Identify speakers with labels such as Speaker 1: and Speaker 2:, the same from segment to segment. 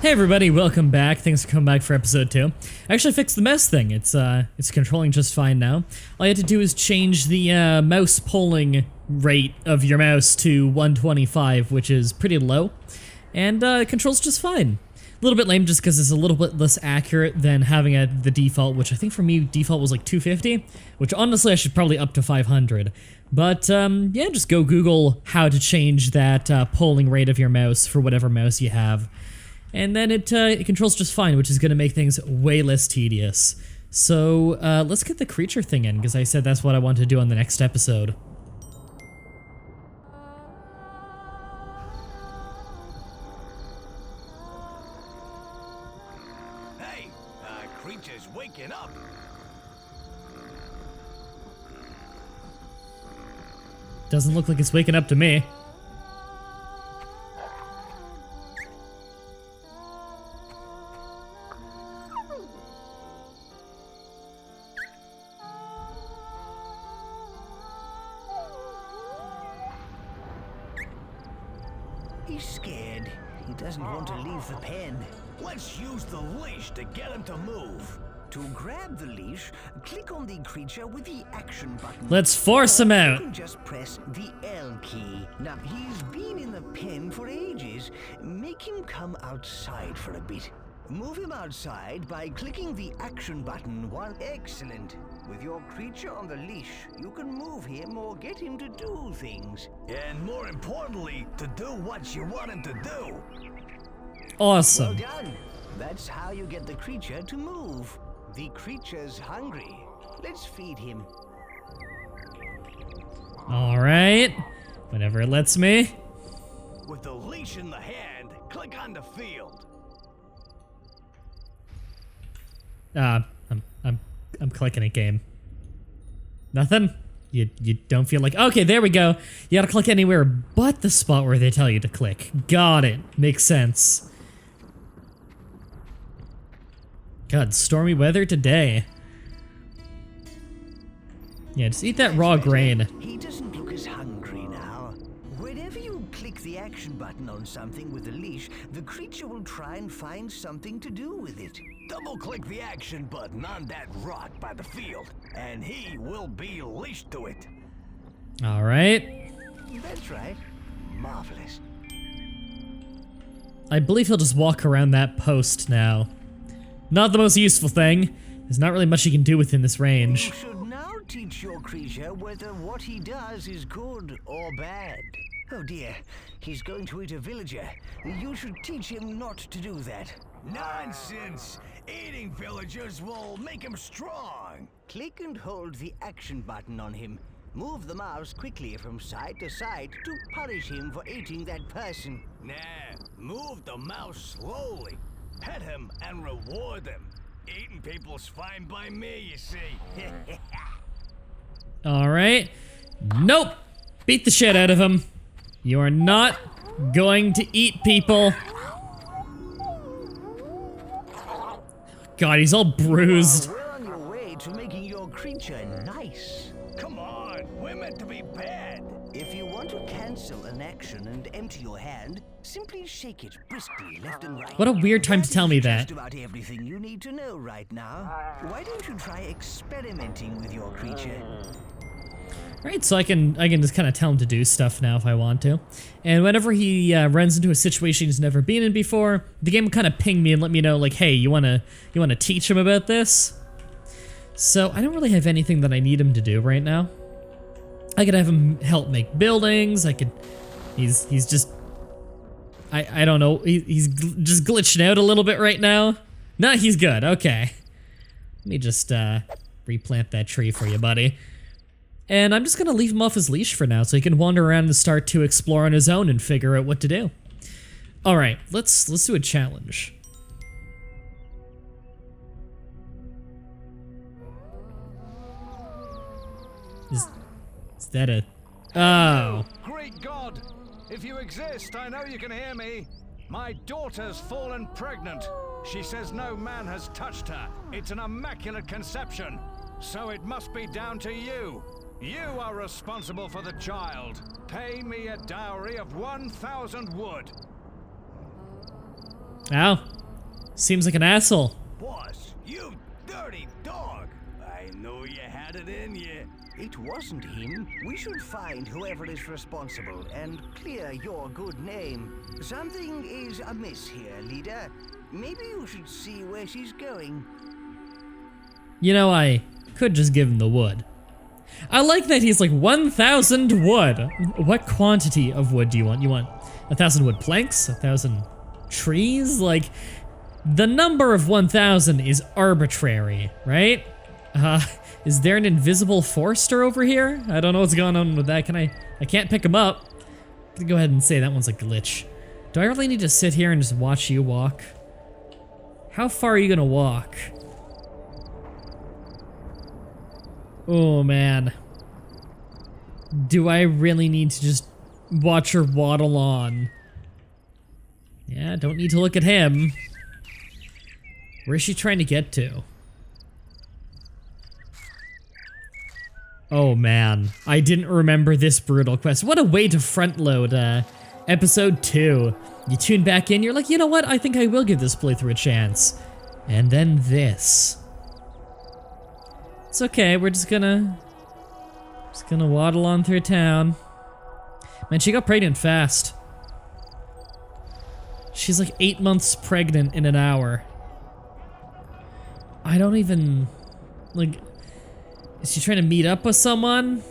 Speaker 1: Hey everybody, welcome back. Thanks for coming back for episode 2. I actually fixed the mouse thing. It's controlling just fine now. All you have to do is change the mouse polling rate of your mouse to 125, which is pretty low, and it controls just fine. A little bit lame just because it's a little bit less accurate than having the default, which I think for me default was like 250, which honestly I should probably up to 500. But yeah, just go Google how to change that polling rate of your mouse for whatever mouse you have. And then it controls just fine, which is going to make things way less tedious. So let's get the creature thing in, because I said that's what I want to do on the next episode.
Speaker 2: Hey, creature's waking up.
Speaker 1: Doesn't look like it's waking up to me.
Speaker 3: He's scared. He doesn't want to leave the pen.
Speaker 2: Let's use the leash to get him to move.
Speaker 3: To grab the leash, click on the creature with the action button.
Speaker 1: Let's force him out.
Speaker 3: You can just press the L key. Now, he's been in the pen for ages. Make him come outside for a bit. Move him outside by clicking the action button while excellent. With your creature on the leash, you can move him or get him to do things.
Speaker 2: And more importantly, to do what you want him to do.
Speaker 1: Awesome.
Speaker 3: Well done. That's how you get the creature to move. The creature's hungry. Let's feed him.
Speaker 1: Alright. Whenever it lets me.
Speaker 2: With the leash in the hand, click on the field.
Speaker 1: I'm clicking a game. Nothing? You don't feel like... Okay, there we go. You gotta click anywhere but the spot where they tell you to click. Got it. Makes sense. God, stormy weather today. Yeah, just eat that raw grain.
Speaker 3: He doesn't look as hungry now. Whenever you click the action button on something with a leash, the creature will try and find something to do with it.
Speaker 2: Double-click the action button on that rock by the field, and he will be leashed to it.
Speaker 1: Alright.
Speaker 3: That's right. Marvelous.
Speaker 1: I believe he'll just walk around that post now. Not the most useful thing. There's not really much you can do within this range.
Speaker 3: You should now teach your creature whether what he does is good or bad. Oh dear, he's going to eat a villager. You should teach him not to do that.
Speaker 2: Nonsense! Eating villagers will make him strong.
Speaker 3: Click and hold the action button on him. Move the mouse quickly from side to side to punish him for eating that person.
Speaker 2: Nah, move the mouse slowly. Pet him and reward him. Eating people's fine by me, you see.
Speaker 1: Alright. Nope! Beat the shit out of him. You are not going to eat people. God, he's all bruised.
Speaker 3: We're on your way to making your creature nice.
Speaker 2: Come on, we're meant to be bad.
Speaker 3: If you want to cancel an action and empty your hand, simply shake it briskly left and right.
Speaker 1: What a weird time to tell me that.
Speaker 3: Just about everything you need to know right now. Why don't you try experimenting with your creature?
Speaker 1: Right, so I can just kind of tell him to do stuff now if I want to. And whenever he runs into a situation he's never been in before, the game will kind of ping me and let me know, like, hey, you wanna teach him about this? So I don't really have anything that I need him to do right now. I could have him help make buildings. He's just, I don't know. He's just glitching out a little bit right now. No, he's good. Okay. Let me just replant that tree for you, buddy. And I'm just gonna leave him off his leash for now so he can wander around and start to explore on his own and figure out what to do. All right, let's do a challenge. Is that a... Oh.
Speaker 4: Great God! If you exist, I know you can hear me. My daughter's fallen pregnant. She says no man has touched her. It's an immaculate conception. So it must be down to you. You are responsible for the child. Pay me a dowry of 1,000 wood.
Speaker 1: Wow. Seems like an asshole.
Speaker 2: Boss, you dirty dog. I knew you had it in you.
Speaker 3: It wasn't him. We should find whoever is responsible and clear your good name. Something is amiss here, leader. Maybe you should see where she's going.
Speaker 1: You know, I could just give him the wood. I like that he's like 1,000 wood. What quantity of wood do you want? You want 1,000 wood planks? 1,000 trees? Like, the number of 1,000 is arbitrary, right? Is there an invisible Forester over here? I don't know what's going on with that. I can't pick him up. I'm gonna go ahead and say that one's a glitch. Do I really need to sit here and just watch you walk? How far are you gonna walk? Oh man. Do I really need to just watch her waddle on? Yeah, don't need to look at him. Where's she trying to get to? Oh man, I didn't remember this brutal quest. What a way to front load episode 2. You tune back in, you're like, you know what? I think I will give this playthrough a chance. And then this. It's okay, we're just gonna waddle on through town. Man, she got pregnant fast. She's like 8 months pregnant in an hour. I don't even, like, is she trying to meet up with someone?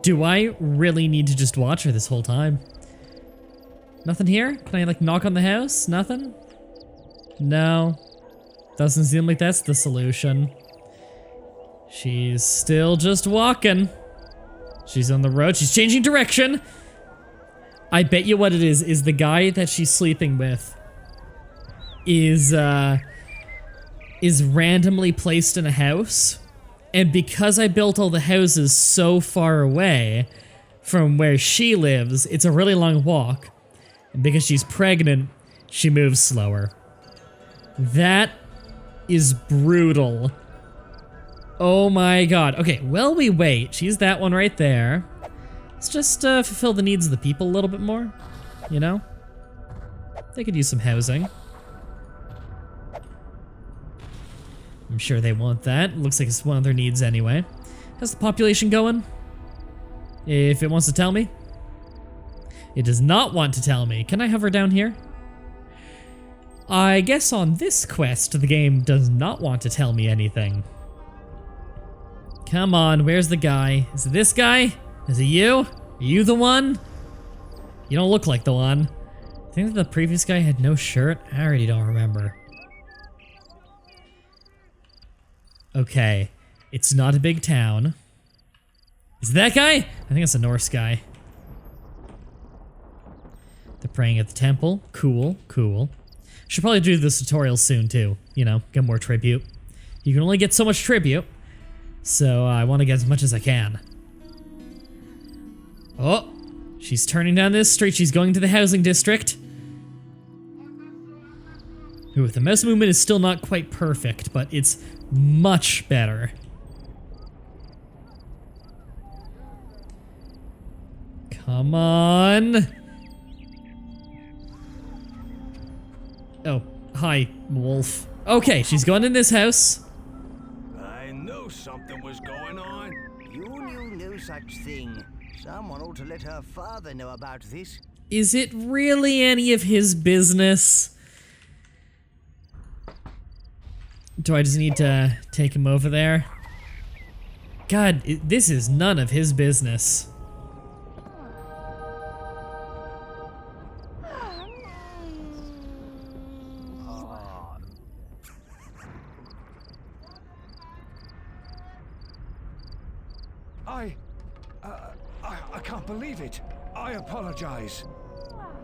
Speaker 1: Do I really need to just watch her this whole time? Nothing here? Can I like knock on the house? Nothing? No. Doesn't seem like that's the solution. She's still just walking. She's on the road. She's changing direction. I bet you what it is the guy that she's sleeping with is randomly placed in a house. And because I built all the houses so far away from where she lives, it's a really long walk. And because she's pregnant, she moves slower. That is brutal. Oh my god. Okay, while we wait, she's that one right there. Let's just fulfill the needs of the people a little bit more, you know? They could use some housing. I'm sure they want that. Looks like it's one of their needs anyway. How's the population going? If it wants to tell me. It does not want to tell me. Can I hover down here? I guess on this quest, the game does not want to tell me anything. Come on, where's the guy? Is it this guy? Is it you? Are you the one? You don't look like the one. I think that the previous guy had no shirt. I already don't remember. Okay, it's not a big town. Is it that guy? I think it's a Norse guy. They're praying at the temple. Cool, cool. Should probably do this tutorial soon too. You know, get more tribute. You can only get so much tribute, so I want to get as much as I can. Oh, she's turning down this street. She's going to the housing district. Ooh, the mouse movement is still not quite perfect, but it's much better. Come on. Oh, hi, wolf. Okay, she's going in this house.
Speaker 2: I knew something was going on.
Speaker 3: You knew no such thing. Someone ought to let her father know about this.
Speaker 1: Is it really any of his business? Do I just need to take him over there? God, this is none of his business.
Speaker 4: I can't believe it. I apologize.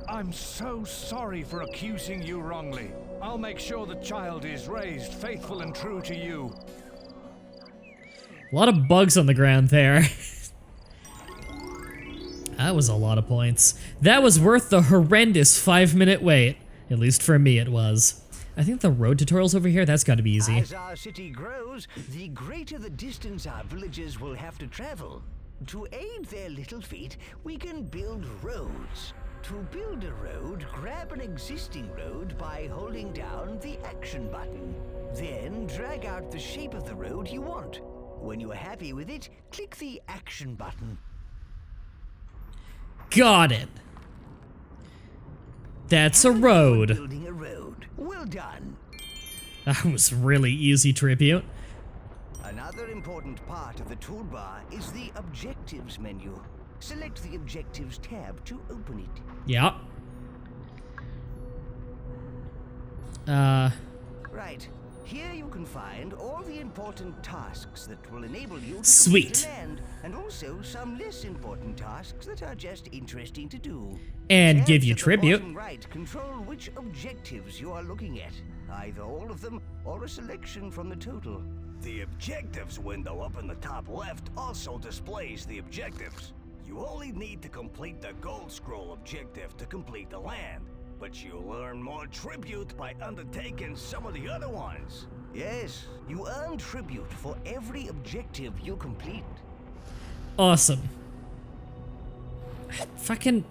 Speaker 4: I'm so sorry for accusing you wrongly. I'll make sure the child is raised faithful and true to you.
Speaker 1: A lot of bugs on the ground there. That was a lot of points. That was worth the horrendous 5-minute wait. At least for me it was. I think the road tutorials over here, that's gotta be easy.
Speaker 3: As our city grows, the greater the distance our villagers will have to travel. To aid their little feet, we can build roads. To build a road, grab an existing road by holding down the action button. Then drag out the shape of the road you want. When you are happy with it, click the action button.
Speaker 1: Got it. That's a road.
Speaker 3: Building a road. Well done.
Speaker 1: That was really easy tribute.
Speaker 3: Another important part of the toolbar is the Objectives menu. Select the Objectives tab to open it.
Speaker 1: Yeah.
Speaker 3: Right. Here you can find all the important tasks that will enable you to
Speaker 1: Sweet.
Speaker 3: complete the land, and also some less important tasks that are just interesting to do.
Speaker 1: And
Speaker 3: Tabs
Speaker 1: give you
Speaker 3: at the
Speaker 1: tribute.
Speaker 3: bottom right control which objectives you are looking at, either all of them or a selection from the total.
Speaker 2: The objectives window up in the top left also displays the objectives. You only need to complete the gold scroll objective to complete the land, but you'll earn more tribute by undertaking some of the other ones.
Speaker 3: Yes, you earn tribute for every objective you complete.
Speaker 1: Awesome. Fucking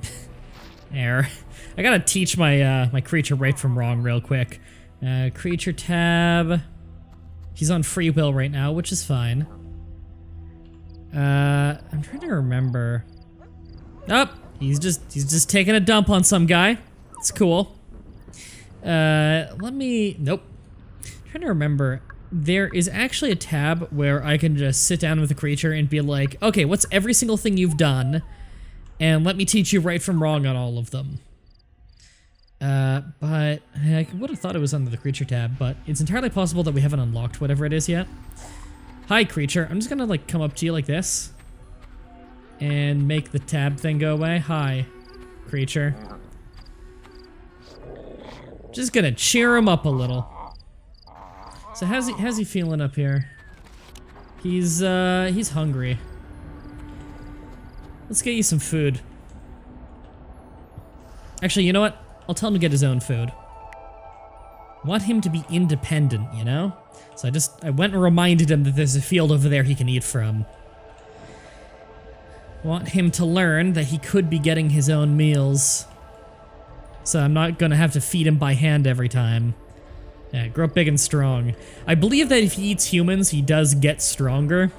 Speaker 1: error. I gotta teach my my creature right from wrong real quick. Creature tab. He's on free will right now, which is fine. I'm trying to remember. Oh, he's just taking a dump on some guy. It's cool. Let me. Nope. I'm trying to remember. There is actually a tab where I can just sit down with a creature and be like, okay, what's every single thing you've done? And let me teach you right from wrong on all of them. But I would have thought it was under the creature tab, but it's entirely possible that we haven't unlocked whatever it is yet. Hi, creature. I'm just gonna like come up to you like this and make the tab thing go away. Hi, creature. Just gonna cheer him up a little. So how's he feeling up here? He's hungry. Let's get you some food. Actually, you know what? I'll tell him to get his own food. Want him to be independent, you know? So I went and reminded him that there's a field over there he can eat from. Want him to learn that he could be getting his own meals. So I'm not gonna have to feed him by hand every time. Yeah, grow up big and strong. I believe that if he eats humans, he does get stronger.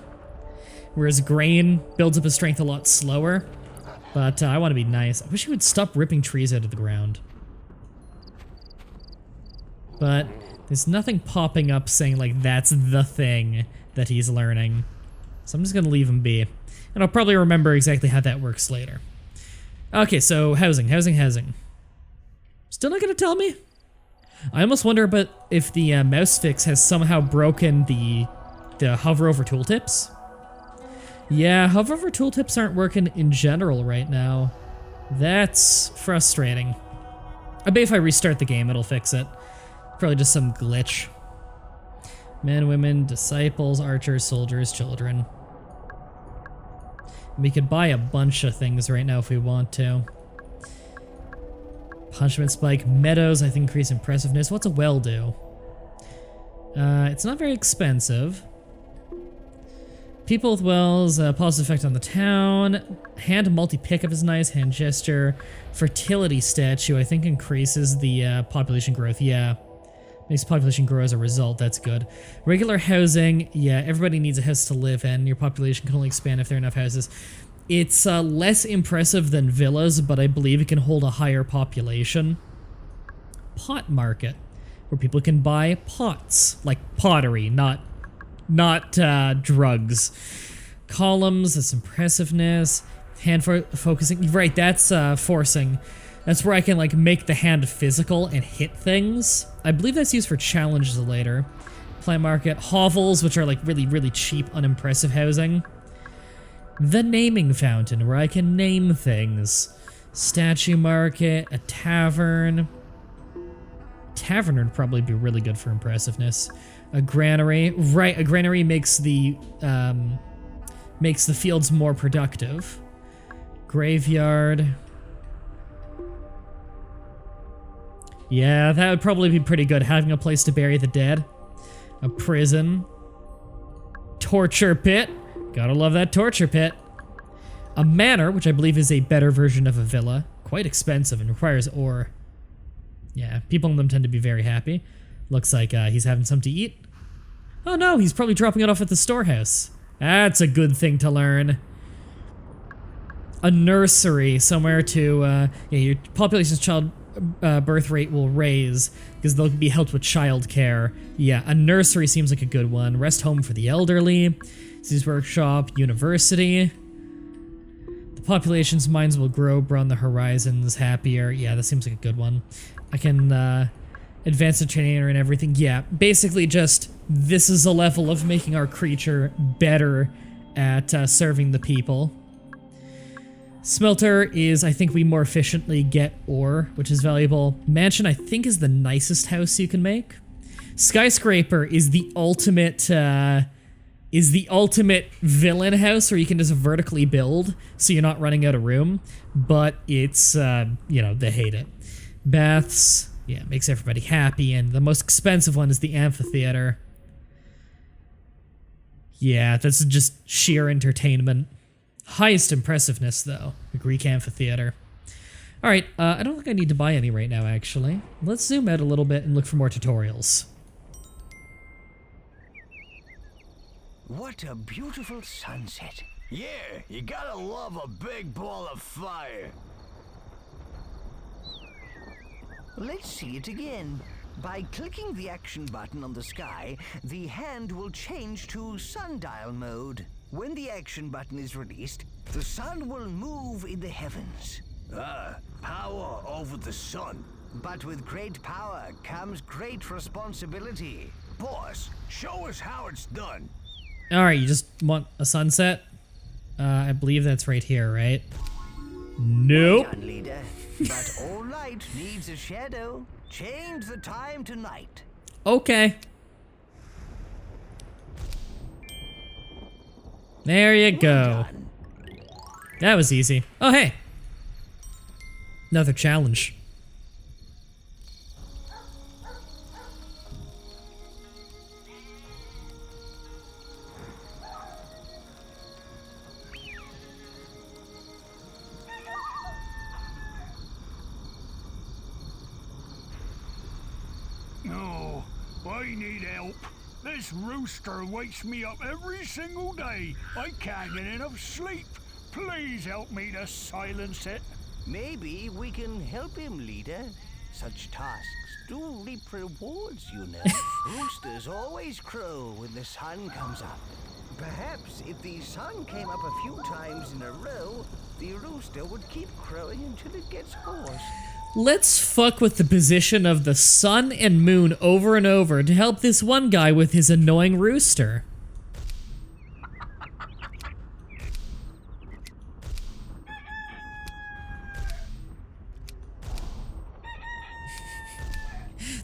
Speaker 1: Whereas grain builds up his strength a lot slower. But I want to be nice. I wish he would stop ripping trees out of the ground. But there's nothing popping up saying like that's the thing that he's learning. So I'm just gonna leave him be. And I'll probably remember exactly how that works later. Okay, so housing. Still not gonna tell me? I almost wonder about if the mouse fix has somehow broken the hover over tooltips. Yeah, hover over tooltips aren't working in general right now. That's frustrating. I bet if I restart the game, it'll fix it. Probably just some glitch. Men, women, disciples, archers, soldiers, children. We could buy a bunch of things right now if we want to. Punishment spike, meadows, I think increase impressiveness. What's a well do? It's not very expensive. People with wells, positive effect on the town. Hand multi-pickup is nice, hand gesture. Fertility statue, I think increases the population growth, yeah. Makes population grow as a result, that's good. Regular housing, yeah, everybody needs a house to live in. Your population can only expand if there are enough houses. It's less impressive than villas, but I believe it can hold a higher population. Pot market, where people can buy pots, like pottery, not drugs. Columns, that's impressiveness. Hand focusing, right, that's forcing. That's where I can like make the hand physical and hit things. I believe that's used for challenges later. Plant market, hovels, which are like really, really cheap, unimpressive housing. The naming fountain, where I can name things. Statue market, a tavern. Tavern would probably be really good for impressiveness. A granary, right? A granary makes the fields more productive. Graveyard. Yeah, that would probably be pretty good, having a place to bury the dead. A prison. Torture pit. Gotta love that torture pit. A manor, which I believe is a better version of a villa. quite expensive and requires ore. Yeah, people in them tend to be very happy. Looks like he's having something to eat. Oh no, he's probably dropping it off at the storehouse. That's a good thing to learn. A nursery, somewhere to, yeah, your population's child birth rate will raise because they'll be helped with childcare. Yeah, a nursery seems like a good one. Rest home for the elderly. Disease workshop, university. The population's minds will grow, broaden the horizons, happier. Yeah, that seems like a good one. I can advance the trainer and everything. Yeah, basically just this is a level of making our creature better at serving the people. Smelter is, I think we more efficiently get ore, which is valuable. Mansion, I think, is the nicest house you can make. Skyscraper is the ultimate villain house where you can just vertically build, so you're not running out of room. But it's, you know, they hate it. Baths, yeah, makes everybody happy, and the most expensive one is the amphitheater. Yeah, that's just sheer entertainment. Highest impressiveness, though, the Greek amphitheater. Alright, I don't think I need to buy any right now, actually. Let's zoom out a little bit and look for more tutorials.
Speaker 3: What a beautiful sunset.
Speaker 2: Yeah, you gotta love a big ball of fire.
Speaker 3: Let's see it again. By clicking the action button on the sky, the hand will change to sundial mode. When the action button is released, the sun will move in the heavens.
Speaker 2: Power over the sun.
Speaker 3: But with great power comes great responsibility.
Speaker 2: Boss, show us how it's done.
Speaker 1: Alright, you just want a sunset? I believe that's right here, right? Nope.
Speaker 3: Well done, leader. But all light needs a shadow. Change the time to night.
Speaker 1: Okay. There you go. That was easy. Oh, hey. Another challenge.
Speaker 5: No, I need help. This rooster wakes me up every single day. I can't get enough sleep. Please help me to silence it.
Speaker 3: Maybe we can help him, leader. Such tasks do reap rewards, you know. Roosters always crow when the sun comes up. Perhaps if the sun came up a few times in a row, the rooster would keep crowing until it gets hoarse.
Speaker 1: Let's fuck with the position of the sun and moon over and over to help this one guy with his annoying rooster.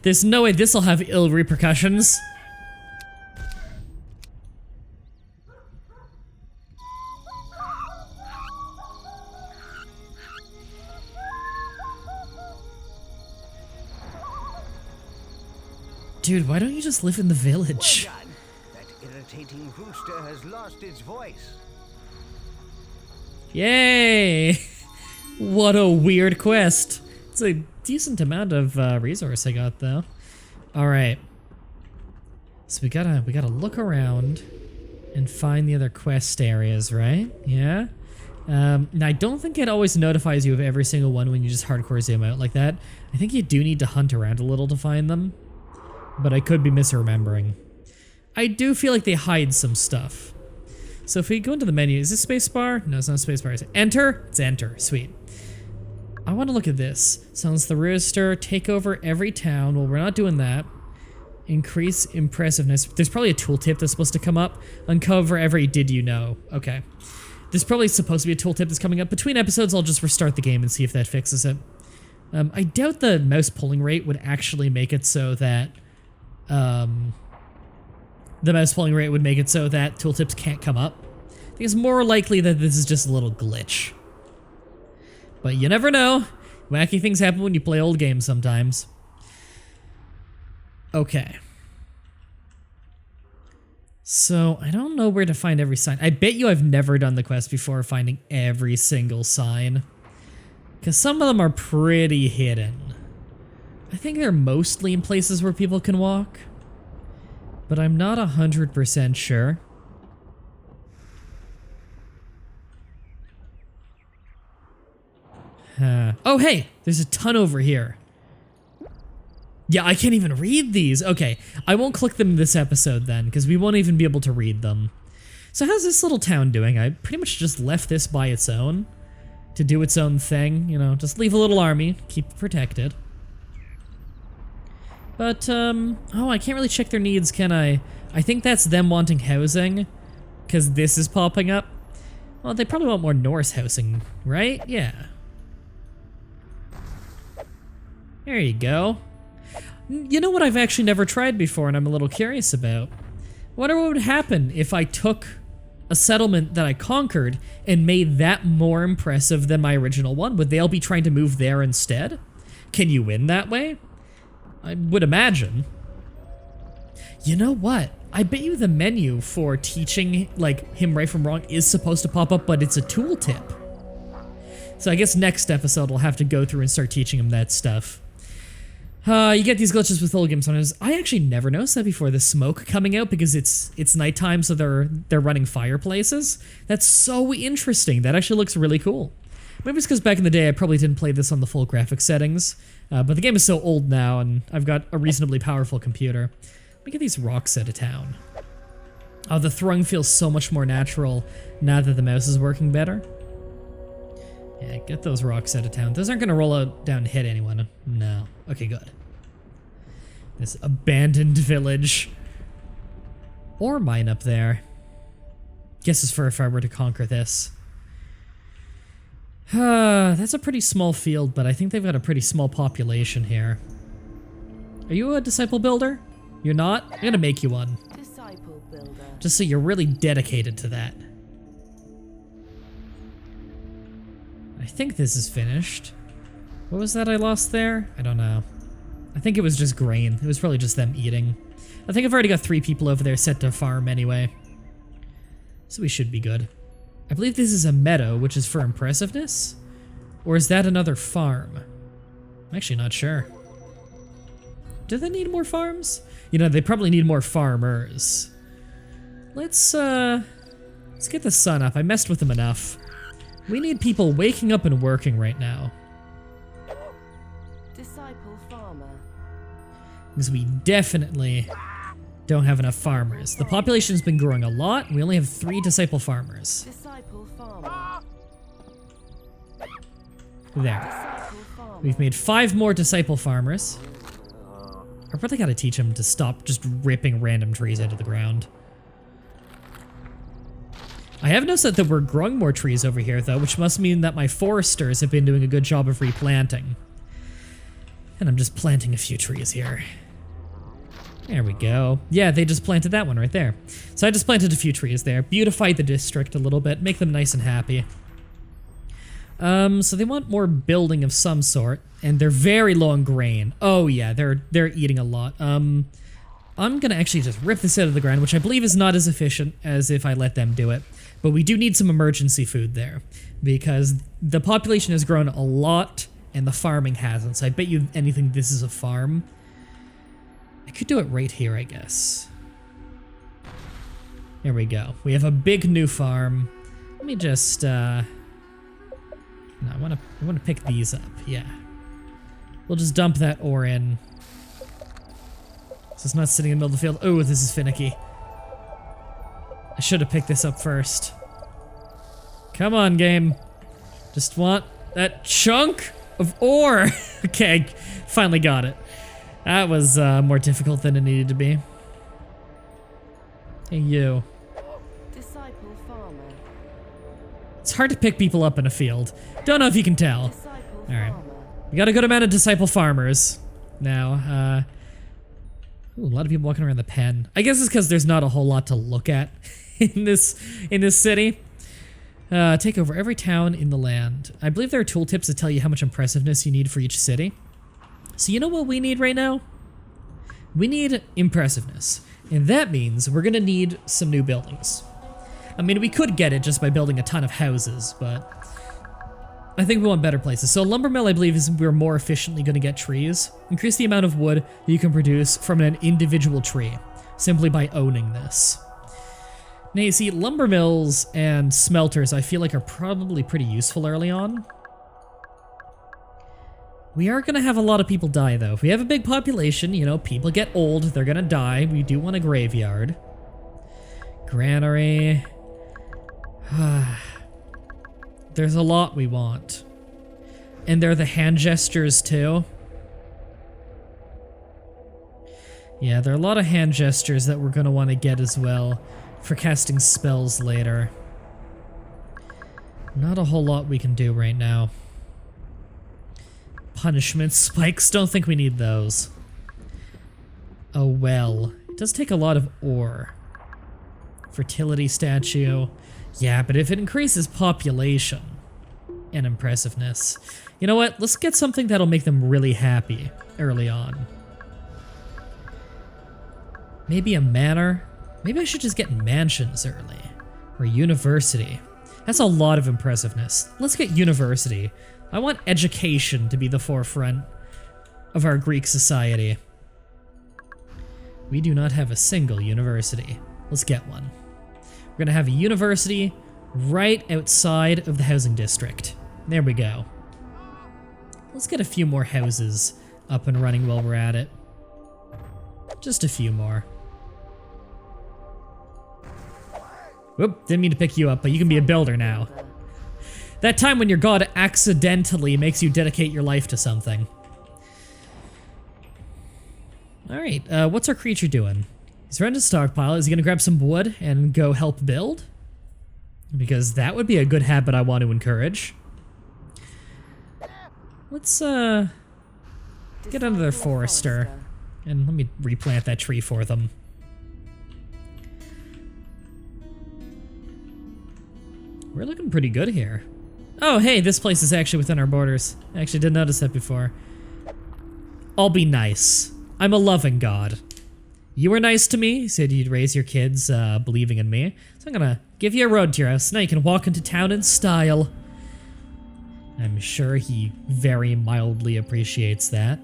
Speaker 1: There's no way this'll have ill repercussions. Dude, why don't you just live in the village?
Speaker 3: Well done. That irritating rooster has lost its voice.
Speaker 1: Yay! What a weird quest. It's a decent amount of resource I got though. All right. So we gotta look around and find the other quest areas, right? Yeah. Now I don't think it always notifies you of every single one when you just hardcore zoom out like that. I think you do need to hunt around a little to find them, but I could be misremembering. I do feel like they hide some stuff. So if we go into the menu, is this spacebar? No, it's not spacebar. Is it enter? It's enter. Sweet. I want to look at this. Silence the rooster. Take over every town. Well, we're not doing that. Increase impressiveness. There's probably a tooltip that's supposed to come up. Uncover every did you know. Okay. There's probably supposed to be a tooltip that's coming up. Between episodes, I'll just restart the game and see if that fixes it. I doubt the mouse pulling rate would actually make it so that... the mouse pulling rate would make it so that tooltips can't come up. I think it's more likely that this is just a little glitch. But you never know. Wacky things happen when you play old games sometimes. Okay. So, I don't know where to find every sign. I bet you I've never done the quest before finding every single sign. Because some of them are pretty hidden. I think they're mostly in places where people can walk. But I'm not 100% sure. Oh, hey! There's a ton over here. Yeah, I can't even read these. Okay, I won't click them this episode then, because we won't even be able to read them. So how's this little town doing? I pretty much just left this by its own to do its own thing. You know, just leave a little army, keep it protected. But, oh, I can't really check their needs, can I? I think that's them wanting housing, because this is popping up. Well, they probably want more Norse housing, right? Yeah. There you go. You know what I've actually never tried before and I'm a little curious about? Wonder what would happen if I took a settlement that I conquered and made that more impressive than my original one? Would they all be trying to move there instead? Can you win that way? I would imagine. You know what? I bet you the menu for teaching like him right from wrong is supposed to pop up, but it's a tooltip. So I guess next episode I'll have to go through and start teaching him that stuff. You get these glitches with old games sometimes. I actually never noticed that before, the smoke coming out because it's nighttime, so they're running fireplaces. That's so interesting. That actually looks really cool. Maybe it's because back in the day I probably didn't play this on the full graphics settings, but the game is so old now and I've got a reasonably powerful computer. Let me get these rocks out of town. Oh, the throwing feels so much more natural now that the mouse is working better. Yeah, get those rocks out of town. Those aren't gonna roll out down and hit anyone. No. Okay, good. This abandoned village. Ore mine up there. Guess as for if I were to conquer this. That's a pretty small field, but I think they've got a pretty small population here. Are you a disciple builder? You're not? I'm gonna make you one.
Speaker 6: Disciple builder.
Speaker 1: Just so you're really dedicated to that. I think this is finished. What was that I lost there? I don't know. I think it was just grain. It was probably just them eating. I think I've already got 3 people over there set to farm anyway. So we should be good. I believe this is a meadow, which is for impressiveness? Or is that another farm? I'm actually not sure. Do they need more farms? You know, they probably need more farmers. Let's get the sun up. I messed with them enough. We need people waking up and working right now.
Speaker 6: Disciple farmer.
Speaker 1: Because we definitely don't have enough farmers. The population's been growing a lot. We only have 3 disciple farmers.
Speaker 6: Disciple farmer.
Speaker 1: There.
Speaker 6: Disciple farmer.
Speaker 1: We've made 5 more disciple farmers. I probably gotta teach them to stop just ripping random trees out of the ground. I have noticed that we're growing more trees over here, though, which must mean that my foresters have been doing a good job of replanting. And I'm just planting a few trees here. There we go. Yeah, they just planted that one right there. So I just planted a few trees there, beautified the district a little bit, make them nice and happy. So they want more building of some sort, and they're very low on grain. Oh yeah, they're eating a lot. I'm gonna actually just rip this out of the ground, which I believe is not as efficient as if I let them do it. But we do need some emergency food there, because the population has grown a lot, and the farming hasn't. So I bet you anything this is a farm. I could do it right here, I guess. There we go. We have a big new farm. Let me just, no, I wanna pick these up, yeah. We'll just dump that ore in. So it's not sitting in the middle of the field. Oh, this is finicky. I should have picked this up first. Come on, game. Just want that chunk of ore. Okay, finally got it. That was more difficult than it needed to be. Hey, you.
Speaker 6: Disciple farmer.
Speaker 1: It's hard to pick people up in a field. Don't know if you can tell.
Speaker 6: Disciple
Speaker 1: All right.
Speaker 6: farmer.
Speaker 1: We got a good amount of disciple farmers now. Ooh, a lot of people walking around the pen. I guess it's because there's not a whole lot to look at in this city. Take over every town in the land. I believe there are tooltips that tell you how much impressiveness you need for each city. So you know what we need right now? We need impressiveness. And that means we're gonna need some new buildings. I mean, we could get it just by building a ton of houses, but I think we want better places. So lumber mill, I believe, is we're more efficiently going to get trees. Increase the amount of wood you can produce from an individual tree, simply by owning this. Now you see, lumber mills and smelters I feel like are probably pretty useful early on. We are going to have a lot of people die though. If we have a big population, you know, people get old, they're going to die. We do want a graveyard. Granary. There's a lot we want. And they're the hand gestures too. Yeah, there are a lot of hand gestures that we're going to want to get as well for casting spells later. Not a whole lot we can do right now. Punishment spikes, don't think we need those. A well. It does take a lot of ore. Fertility statue. Yeah, but if it increases population and impressiveness, you know what? Let's get something that'll make them really happy early on. Maybe a manor? Maybe I should just get mansions early. Or university. That's a lot of impressiveness. Let's get university. I want education to be the forefront of our Greek society. We do not have a single university. Let's get one. We're gonna have a university right outside of the housing district. There we go. Let's get a few more houses up and running while we're at it. Just a few more. Whoop, didn't mean to pick you up, but you can be a builder now. That time when your god accidentally makes you dedicate your life to something. Alright, what's our creature doing? He's running to stockpile. Is he gonna grab some wood and go help build? Because that would be a good habit I want to encourage. Let's, get under their forester. And let me replant that tree for them. We're looking pretty good here. Oh, hey, this place is actually within our borders. I actually didn't notice that before. I'll be nice. I'm a loving god. You were nice to me, said you'd raise your kids believing in me. So I'm gonna give you a road to your house. Now you can walk into town in style. I'm sure he very mildly appreciates that.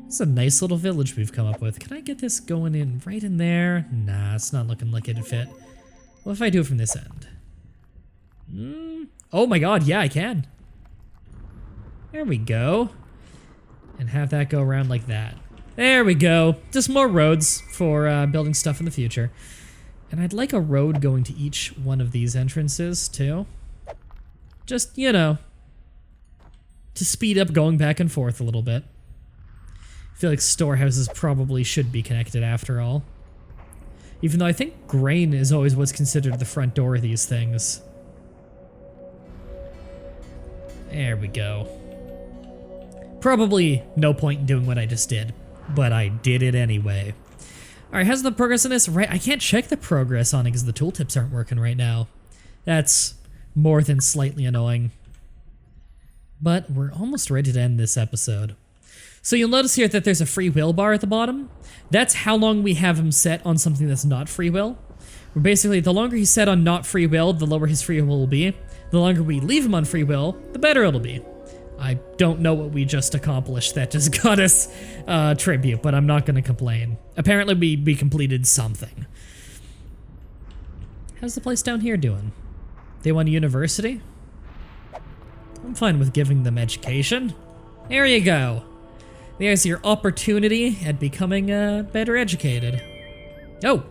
Speaker 1: It's a nice little village we've come up with. Can I get this going in right in there? Nah, it's not looking like it'd fit. What if I do it from this end? Oh my god, yeah, I can. There we go. And have that go around like that. There we go. Just more roads for building stuff in the future. And I'd like a road going to each one of these entrances, too. Just, you know, to speed up going back and forth a little bit. I feel like storehouses probably should be connected after all. Even though I think grain is always what's considered the front door of these things. There we go. Probably no point in doing what I just did, but I did it anyway. Alright, how's the progress on this? Right, I can't check the progress on it because the tooltips aren't working right now. That's more than slightly annoying. But we're almost ready to end this episode. So you'll notice here that there's a free will bar at the bottom. That's how long we have him set on something that's not free will. Where basically, the longer he's set on not free will, the lower his free will be. The longer we leave him on free will, the better it'll be. I don't know what we just accomplished that just got us tribute, but I'm not going to complain. Apparently we completed something. How's the place down here doing? They want a university? I'm fine with giving them education. There you go. There's your opportunity at becoming better educated. Oh!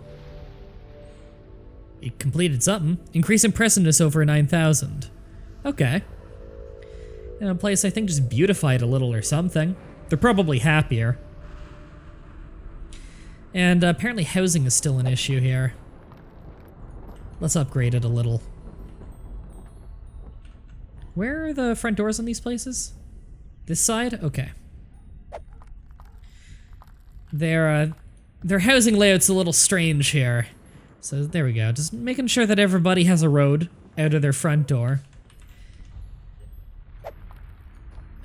Speaker 1: It completed something. Increase impressiveness over 9,000. Okay. And a place I think just beautified a little or something. They're probably happier. And apparently housing is still an issue here. Let's upgrade it a little. Where are the front doors on these places? This side? Okay. Their housing layout's a little strange here. So there we go. Just making sure that everybody has a road out of their front door.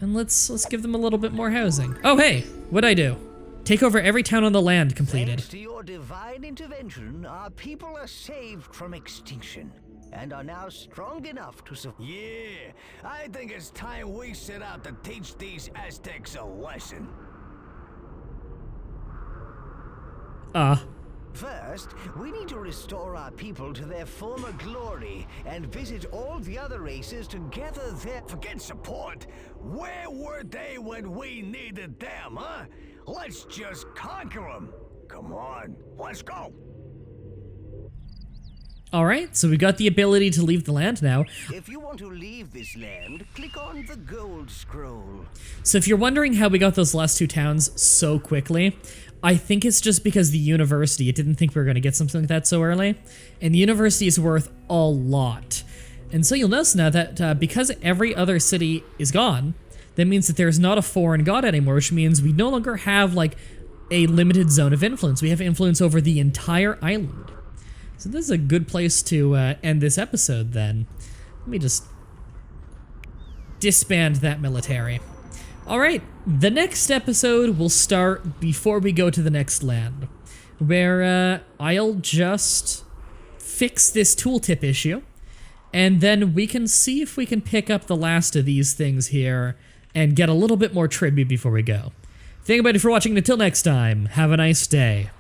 Speaker 1: And let's give them a little bit more housing. Oh hey, what'd I do? Take over every town on the land completed.
Speaker 3: Thanks to your divine intervention, our people are saved from extinction. and are now strong enough to survive.
Speaker 2: Yeah, I think it's time we set out to teach these Aztecs a lesson.
Speaker 3: First, we need to restore our people to their former glory and visit all the other races to gather their...
Speaker 2: Forget support. Where were they when we needed them, huh? Let's just conquer them. Come on, let's go.
Speaker 1: Alright, so we got the ability to leave the land now.
Speaker 3: If you want to leave this land, click on the gold scroll.
Speaker 1: So if you're wondering how we got those last 2 towns so quickly, I think it's just because the university, it didn't think we were going to get something like that so early. And the university is worth a lot. And so you'll notice now that because every other city is gone, that means that there's not a foreign god anymore, which means we no longer have like a limited zone of influence. We have influence over the entire island. So this is a good place to end this episode then. Let me just disband that military. Alright, the next episode will start before we go to the next land, where I'll just fix this tooltip issue, and then we can see if we can pick up the last of these things here and get a little bit more tribute before we go. Thank you everybody for watching, and until next time, have a nice day.